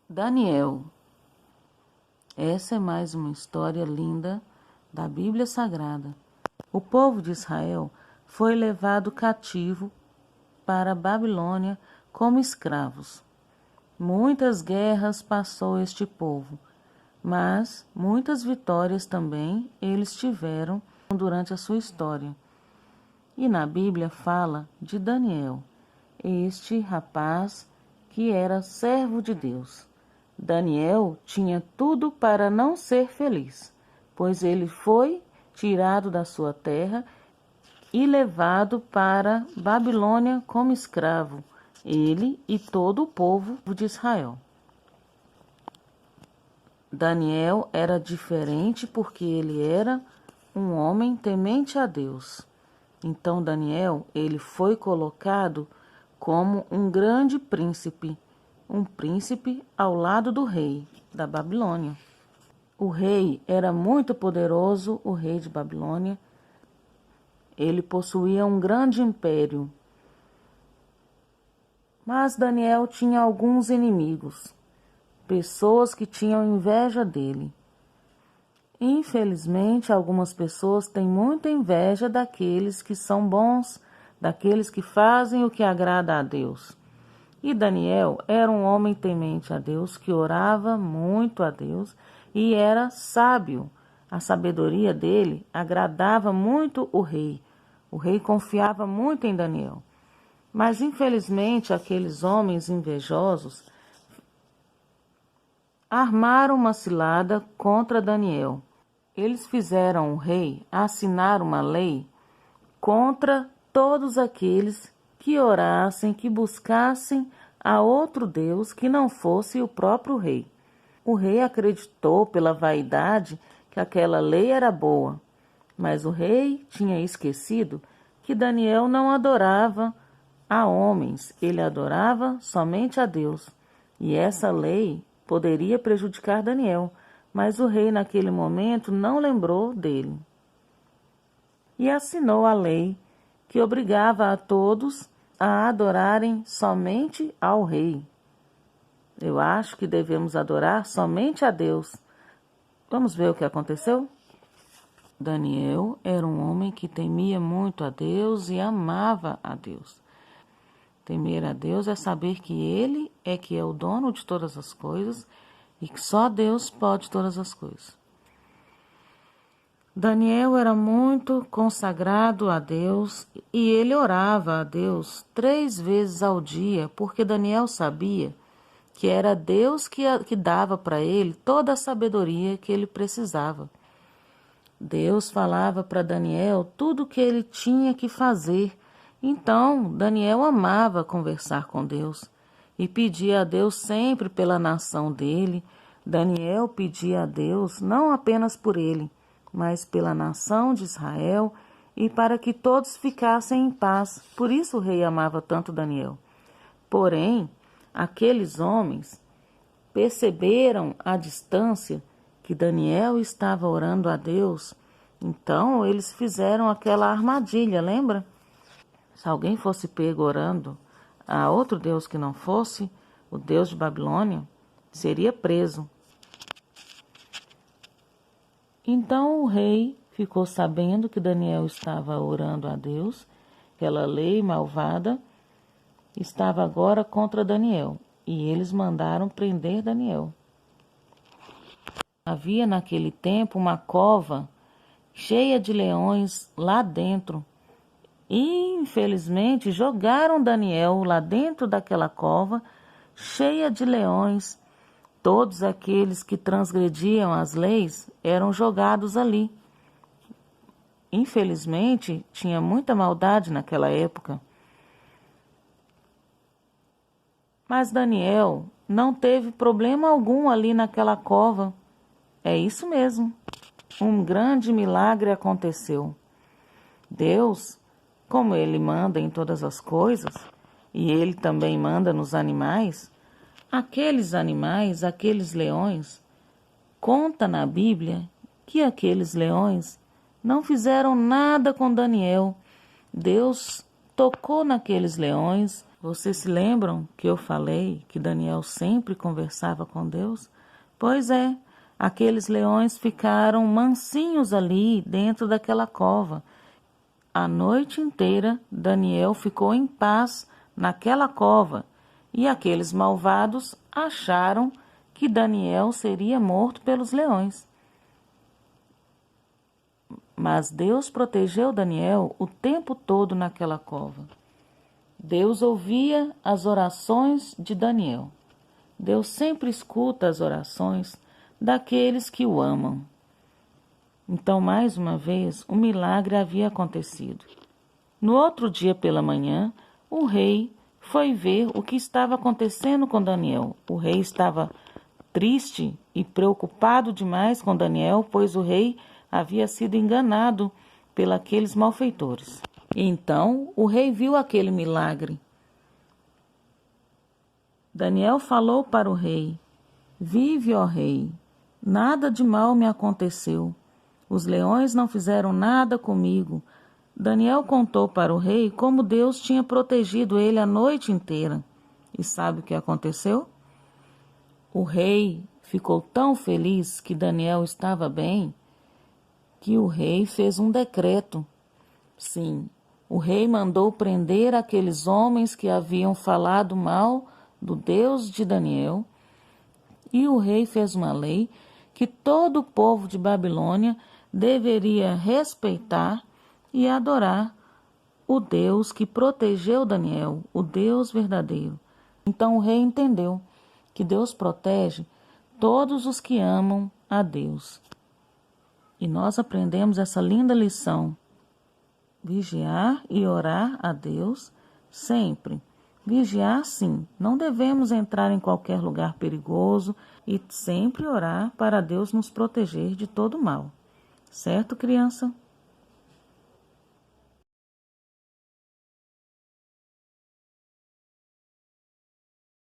Daniel. Essa é mais uma história linda da Bíblia Sagrada. O povo de Israel foi levado cativo para a Babilônia como escravos. Muitas guerras passou este povo, mas muitas vitórias também eles tiveram durante a sua história. E na Bíblia fala de Daniel, este rapaz que era servo de Deus. Daniel tinha tudo para não ser feliz, pois ele foi tirado da sua terra e levado para Babilônia como escravo, ele e todo o povo de Israel. Daniel era diferente porque ele era um homem temente a Deus. Então Daniel, ele foi colocado como um grande príncipe, um príncipe ao lado do rei da Babilônia. O rei era muito poderoso, o rei de Babilônia. Ele possuía um grande império. Mas Daniel tinha alguns inimigos, pessoas que tinham inveja dele. Infelizmente, algumas pessoas têm muita inveja daqueles que são bons, daqueles que fazem o que agrada a Deus. E Daniel era um homem temente a Deus, que orava muito a Deus e era sábio. A sabedoria dele agradava muito o rei. O rei confiava muito em Daniel. Mas, infelizmente, aqueles homens invejosos armaram uma cilada contra Daniel. Eles fizeram o rei assinar uma lei contra todos aqueles que orassem, que buscassem a outro Deus que não fosse o próprio rei. O rei acreditou pela vaidade que aquela lei era boa, mas o rei tinha esquecido que Daniel não adorava a homens, ele adorava somente a Deus. E essa lei poderia prejudicar Daniel, mas o rei naquele momento não lembrou dele. E assinou a lei que obrigava a todos a adorarem somente ao rei. Eu acho que devemos adorar somente a Deus. Vamos ver o que aconteceu? Daniel era um homem que temia muito a Deus e amava a Deus. Temer a Deus é saber que Ele é que é o dono de todas as coisas e que só Deus pode todas as coisas. Daniel era muito consagrado a Deus e ele orava a Deus 3 vezes ao dia, porque Daniel sabia que era Deus que dava para ele toda a sabedoria que ele precisava. Deus falava para Daniel tudo o que ele tinha que fazer. Então, Daniel amava conversar com Deus e pedia a Deus sempre pela nação dele. Daniel pedia a Deus não apenas por ele, mas pela nação de Israel e para que todos ficassem em paz. Por isso o rei amava tanto Daniel. Porém, aqueles homens perceberam à distância que Daniel estava orando a Deus. Então, eles fizeram aquela armadilha, lembra? Se alguém fosse pego orando a outro Deus que não fosse o Deus de Babilônia, seria preso. Então o rei ficou sabendo que Daniel estava orando a Deus, aquela lei malvada estava agora contra Daniel, e eles mandaram prender Daniel. Havia naquele tempo uma cova cheia de leões lá dentro, e infelizmente jogaram Daniel lá dentro daquela cova cheia de leões. Todos aqueles que transgrediam as leis eram jogados ali. Infelizmente, tinha muita maldade naquela época. Mas Daniel não teve problema algum ali naquela cova. É isso mesmo. Um grande milagre aconteceu. Deus, como Ele manda em todas as coisas, e Ele também manda nos animais, aqueles animais, aqueles leões, conta na Bíblia que aqueles leões não fizeram nada com Daniel. Deus tocou naqueles leões, Vocês se lembram que eu falei que Daniel sempre conversava com Deus? Pois é, aqueles leões ficaram mansinhos ali dentro daquela cova. A noite inteira, Daniel ficou em paz naquela cova, e aqueles malvados acharam que Daniel seria morto pelos leões. Mas Deus protegeu Daniel o tempo todo naquela cova. Deus ouvia as orações de Daniel. Deus sempre escuta as orações daqueles que o amam. Então, mais uma vez, o milagre havia acontecido. No outro dia pela manhã, o rei foi ver o que estava acontecendo com Daniel. O rei estava triste e preocupado demais com Daniel, pois o rei havia sido enganado pelos malfeitores. Então o rei viu aquele milagre. Daniel falou para o rei: Vive, ó rei, nada de mal me aconteceu. Os leões não fizeram nada comigo. Daniel contou para o rei como Deus tinha protegido ele a noite inteira. E sabe o que aconteceu? O rei ficou tão feliz que Daniel estava bem, que o rei fez um decreto. Sim, o rei mandou prender aqueles homens que haviam falado mal do Deus de Daniel, e o rei fez uma lei que todo o povo de Babilônia deveria respeitar e adorar o Deus que protegeu Daniel, o Deus verdadeiro. Então o rei entendeu que Deus protege todos os que amam a Deus. E nós aprendemos essa linda lição: vigiar e orar a Deus sempre. Vigiar, sim, não devemos entrar em qualquer lugar perigoso e sempre orar para Deus nos proteger de todo mal. Certo, criança?